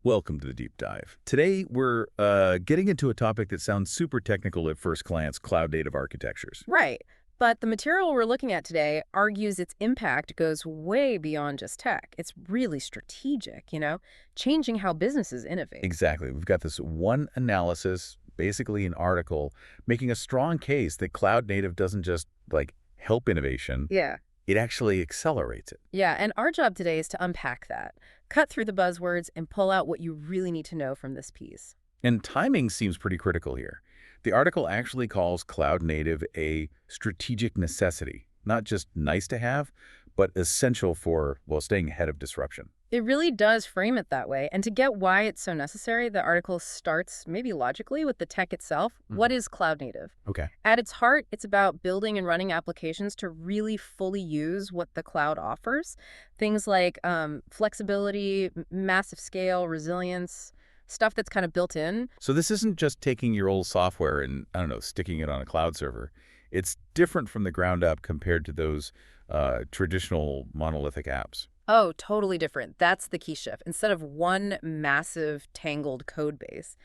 Welcome to the deep dive. Today, we're getting into a topic that sounds super technical at first glance, cloud-native architectures. Right. But the material we're looking at today argues its impact goes way beyond just tech. It's really strategic, changing how businesses innovate. Exactly. We've got this one analysis, basically an article, making a strong case that cloud-native doesn't just, help innovation, Yeah. it actually accelerates it. Yeah, and our job today is to unpack that, cut through the buzzwords, and pull out what you really need to know from this piece. And timing seems pretty critical here. The article actually calls cloud-native a strategic necessity, not just nice to have, but essential for, well, staying ahead of disruption. It really does frame it that way. And to get why it's so necessary, the article starts, maybe logically, with the tech itself. What is cloud native? Okay. At its heart, it's about building and running applications to really fully use what the cloud offers. Things like flexibility, massive scale, resilience, stuff that's kind of built in. So this isn't just taking your old software and, I don't know, sticking it on a cloud server. It's different from the ground up compared to those traditional monolithic apps. Oh, totally different. That's the key shift. Instead of one massive tangled code base,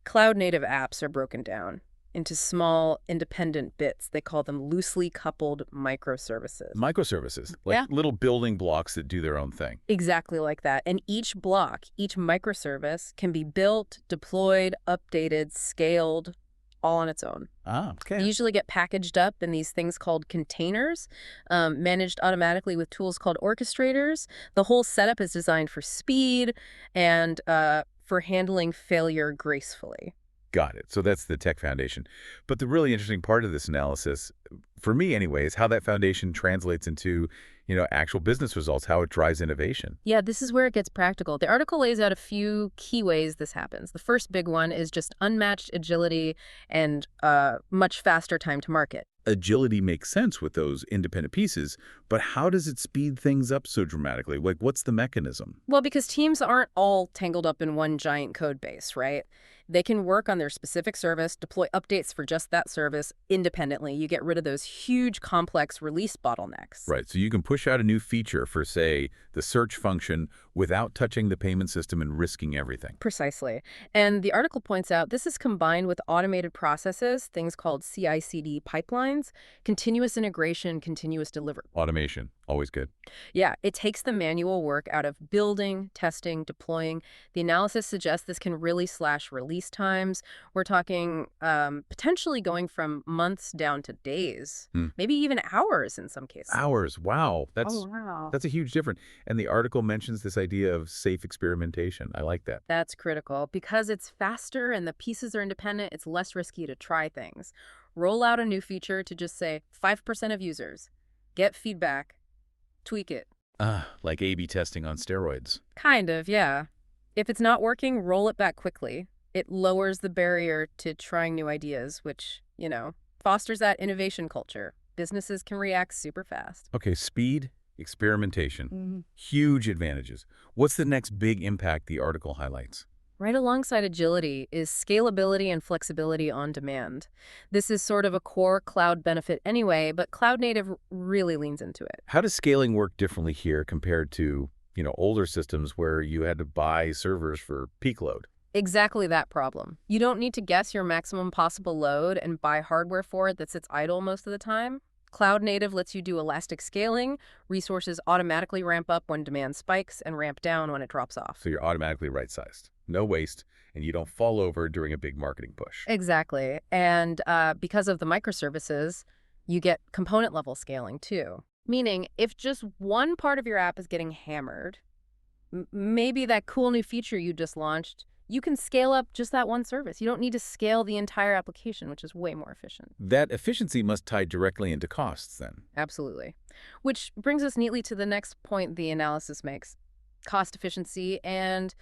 cloud native apps are broken down into small independent bits. They call them loosely coupled microservices. Microservices, like Yeah. little building blocks that do their own thing. Exactly like that. And each block, each microservice can be built, deployed, updated, scaled, all on its own. Ah, They okay. usually get packaged up in these things called containers, managed automatically with tools called orchestrators. The whole setup is designed for speed and for handling failure gracefully. Got it. So that's the tech foundation. But the really interesting part of this analysis, for me anyway, is how that foundation translates into, actual business results, how it drives innovation. Yeah, this is where it gets practical. The article lays out a few key ways this happens. The first big one is just unmatched agility and much faster time to market. Agility makes sense with those independent pieces, but how does it speed things up so dramatically? Like, what's the mechanism? Well, because teams aren't all tangled up in one giant code base, right? They can work on their specific service, deploy updates for just that service independently. You get rid of those huge, complex release bottlenecks. Right, so you can push out a new feature for, say, the search function without touching the payment system and risking everything. Precisely. And the article points out this is combined with automated processes, things called CI/CD pipelines, continuous integration, continuous delivery. Automation, always good. Yeah, it takes the manual work out of building, testing, deploying. The analysis suggests this can really slash release times. We're talking potentially going from months down to days, Hmm. maybe even hours in some cases. Hours, wow, Oh, wow. that's a huge difference. And the article mentions this idea of safe experimentation. I like that. That's critical. Because it's faster and the pieces are independent, it's less risky to try things. Roll out a new feature to just say 5% of users. Get feedback. Tweak it. Like A/B testing on steroids. Kind of, yeah. If it's not working, roll it back quickly. It lowers the barrier to trying new ideas, which, fosters that innovation culture. Businesses can react super fast. Okay, speed, experimentation, Mhm. huge advantages. What's the next big impact the article highlights? Right alongside agility is scalability and flexibility on demand. This is sort of a core cloud benefit anyway, but cloud native really leans into it. How does scaling work differently here compared to, older systems where you had to buy servers for peak load? Exactly that problem. You don't need to guess your maximum possible load and buy hardware for it that sits idle most of the time. Cloud native lets you do elastic scaling. Resources automatically ramp up when demand spikes and ramp down when it drops off. So you're automatically right-sized. No waste, and you don't fall over during a big marketing push. Exactly. And because of the microservices, you get component level scaling too. Meaning, if just one part of your app is getting hammered, maybe that cool new feature you just launched, you can scale up just that one service. You don't need to scale the entire application, which is way more efficient. That efficiency must tie directly into costs then. Absolutely. Which brings us neatly to the next point the analysis makes. Cost efficiency and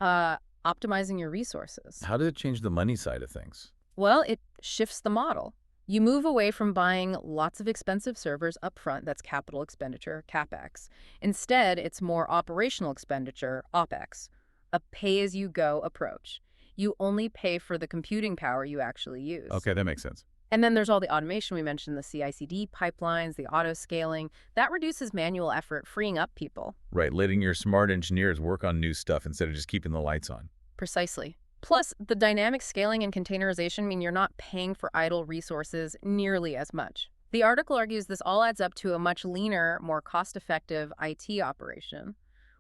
optimizing your resources. How does it change the money side of things? Well, it shifts the model. You move away from buying lots of expensive servers up front, that's capital expenditure, CapEx. Instead, it's more operational expenditure, OpEx, a pay-as-you-go approach. You only pay for the computing power you actually use. Okay, that makes sense. And then there's all the automation we mentioned, the CI/CD pipelines, the auto scaling. That reduces manual effort, freeing up people. Right, letting your smart engineers work on new stuff instead of just keeping the lights on. Precisely. Plus, the dynamic scaling and containerization mean you're not paying for idle resources nearly as much. The article argues this all adds up to a much leaner, more cost-effective IT operation,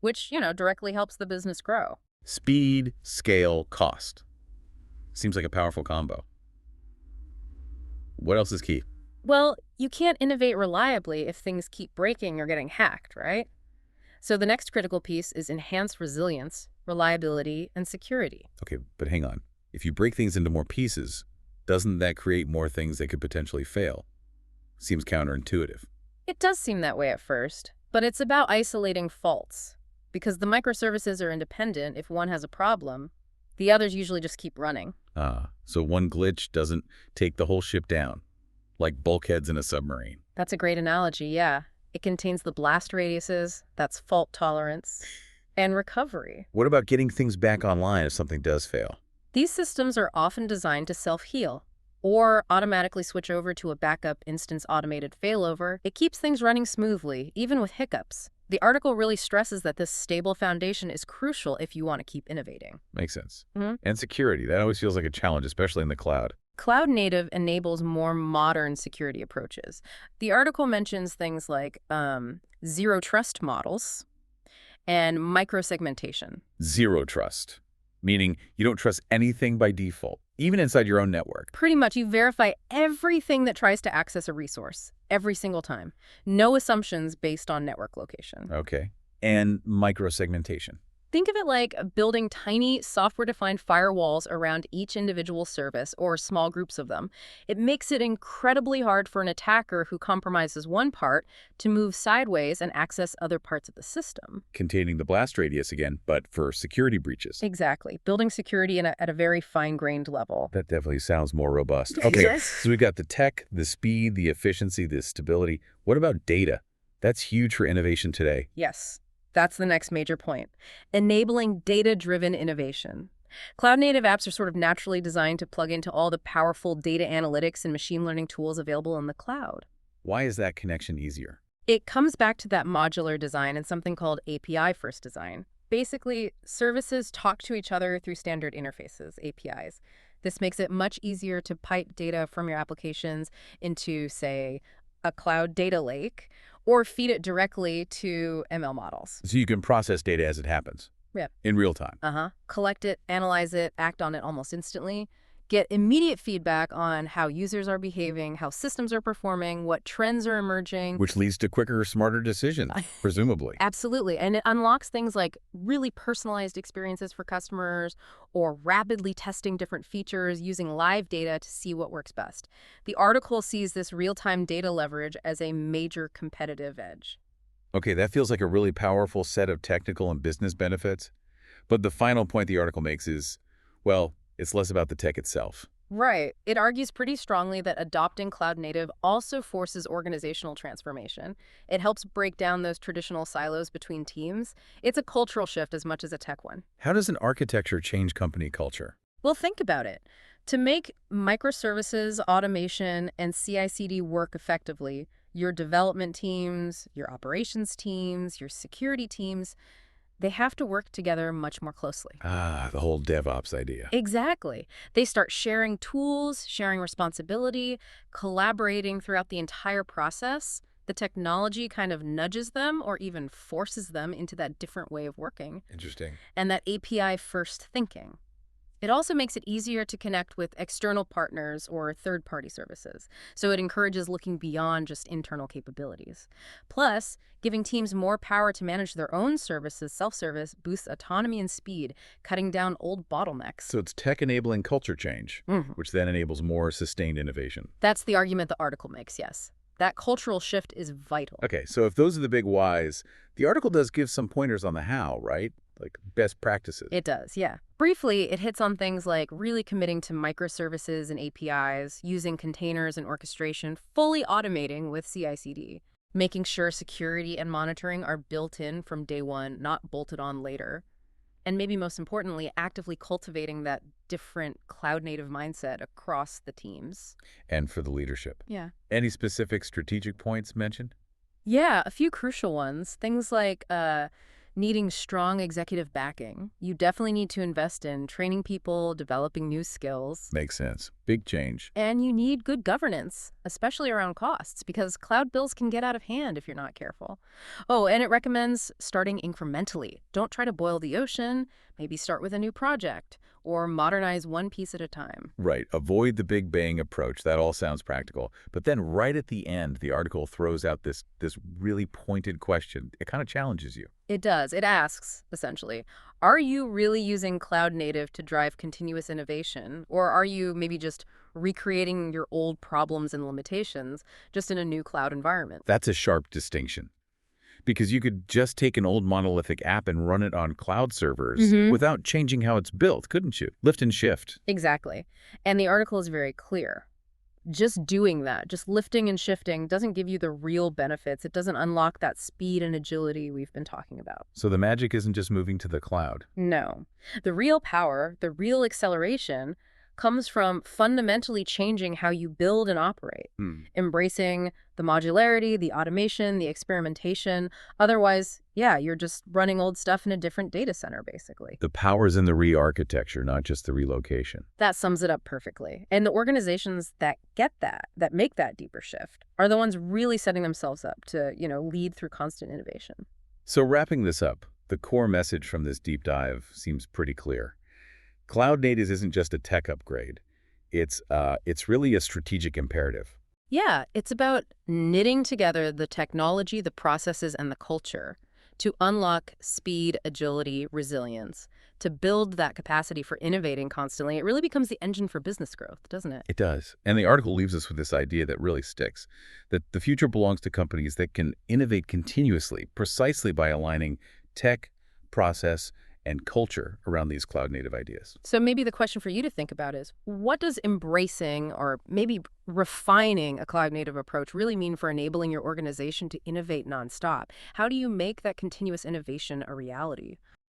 which, directly helps the business grow. Speed, scale, cost. Seems like a powerful combo. What else is key? Well, you can't innovate reliably if things keep breaking or getting hacked, right? So the next critical piece is enhanced resilience, reliability, and security. Okay, but hang on. If you break things into more pieces, doesn't that create more things that could potentially fail? Seems counterintuitive. It does seem that way at first, but it's about isolating faults. Because the microservices are independent, if one has a problem, the others usually just keep running. So one glitch doesn't take the whole ship down, like bulkheads in a submarine. That's a great analogy, yeah. It contains the blast radiuses, that's fault tolerance, and recovery. What about getting things back online if something does fail? These systems are often designed to self-heal or automatically switch over to a backup instance automated failover. It keeps things running smoothly, even with hiccups. The article really stresses that this stable foundation is crucial if you want to keep innovating. Makes sense. Mhm. And security, that always feels like a challenge, especially in the cloud. Cloud native enables more modern security approaches. The article mentions things like zero trust models and microsegmentation. Zero trust, meaning you don't trust anything by default, even inside your own network. Pretty much, you verify everything that tries to access a resource, every single time. No assumptions based on network location. Okay. And microsegmentation. Think of it like building tiny software-defined firewalls around each individual service or small groups of them. It makes it incredibly hard for an attacker who compromises one part to move sideways and access other parts of the system. Containing the blast radius again, but for security breaches. Exactly. Building security at a very fine-grained level. That definitely sounds more robust. Okay, so we've got the tech, the speed, the efficiency, the stability. What about data? That's huge for innovation today. Yes. That's the next major point. Enabling data-driven innovation. Cloud-native apps are sort of naturally designed to plug into all the powerful data analytics and machine learning tools available in the cloud. Why is that connection easier? It comes back to that modular design and something called API-first design. Basically, services talk to each other through standard interfaces, APIs. This makes it much easier to pipe data from your applications into, say, a cloud data lake, or feed it directly to ML models. So you can process data as it happens. Yeah. In real time. Collect it, analyze it, act on it almost instantly. Get immediate feedback on how users are behaving, how systems are performing, what trends are emerging. Which leads to quicker, smarter decisions, presumably. Absolutely. And it unlocks things like really personalized experiences for customers or rapidly testing different features using live data to see what works best. The article sees this real-time data leverage as a major competitive edge. Okay, that feels like a really powerful set of technical and business benefits. But the final point the article makes is, well, it's less about the tech itself. Right. It argues pretty strongly that adopting cloud native also forces organizational transformation. It helps break down those traditional silos between teams. It's a cultural shift as much as a tech one. How does an architecture change company culture? Well, think about it. To make microservices, automation, and CI/CD work effectively, your development teams, your operations teams, your security teams, they have to work together much more closely. The whole DevOps idea. Exactly. They start sharing tools, sharing responsibility, collaborating throughout the entire process. The technology kind of nudges them or even forces them into that different way of working. Interesting. And that API-first thinking. It also makes it easier to connect with external partners or third-party services, so it encourages looking beyond just internal capabilities. Plus, giving teams more power to manage their own services, self-service, boosts autonomy and speed, cutting down old bottlenecks. So it's tech-enabling culture change, which then enables more sustained innovation. That's the argument the article makes, yes. That cultural shift is vital. Okay, so if those are the big whys, the article does give some pointers on the how, right? Like best practices. It does, yeah. Briefly, it hits on things like really committing to microservices and APIs, using containers and orchestration, fully automating with CI/CD, making sure security and monitoring are built in from day one, not bolted on later. And maybe most importantly, actively cultivating that different cloud-native mindset across the teams. And for the leadership. Yeah. Any specific strategic points mentioned? Yeah, a few crucial ones. Things like needing strong executive backing. You definitely need to invest in training people, developing new skills. Makes sense. Big change. And you need good governance, especially around costs, because cloud bills can get out of hand if you're not careful. Oh, and it recommends starting incrementally. Don't try to boil the ocean. Maybe start with a new project or modernize one piece at a time. Right. Avoid the big bang approach. That all sounds practical. But then right at the end, the article throws out this really pointed question. It kind of challenges you. It does. It asks, essentially, are you really using cloud native to drive continuous innovation? Or are you maybe just recreating your old problems and limitations just in a new cloud environment? That's a sharp distinction. Because you could just take an old monolithic app and run it on cloud servers without changing how it's built, couldn't you? Lift and shift. Exactly. And the article is very clear. Just doing that, just lifting and shifting, doesn't give you the real benefits. It doesn't unlock that speed and agility we've been talking about. So the magic isn't just moving to the cloud. No. The real power, the real acceleration, comes from fundamentally changing how you build and operate, embracing the modularity, the automation, the experimentation. Otherwise, yeah, you're just running old stuff in a different data center, basically. The power's in the re-architecture, not just the relocation. That sums it up perfectly. And the organizations that get that, that make that deeper shift, are the ones really setting themselves up to, lead through constant innovation. So wrapping this up, the core message from this deep dive seems pretty clear. Cloud native isn't just a tech upgrade. It's really a strategic imperative. Yeah, it's about knitting together the technology, the processes, and the culture to unlock speed, agility, resilience, to build that capacity for innovating constantly. It really becomes the engine for business growth, doesn't it? It does. And the article leaves us with this idea that really sticks, that the future belongs to companies that can innovate continuously, precisely by aligning tech, process, and culture around these cloud-native ideas. So maybe the question for you to think about is, what does embracing or maybe refining a cloud-native approach really mean for enabling your organization to innovate nonstop? How do you make that continuous innovation a reality?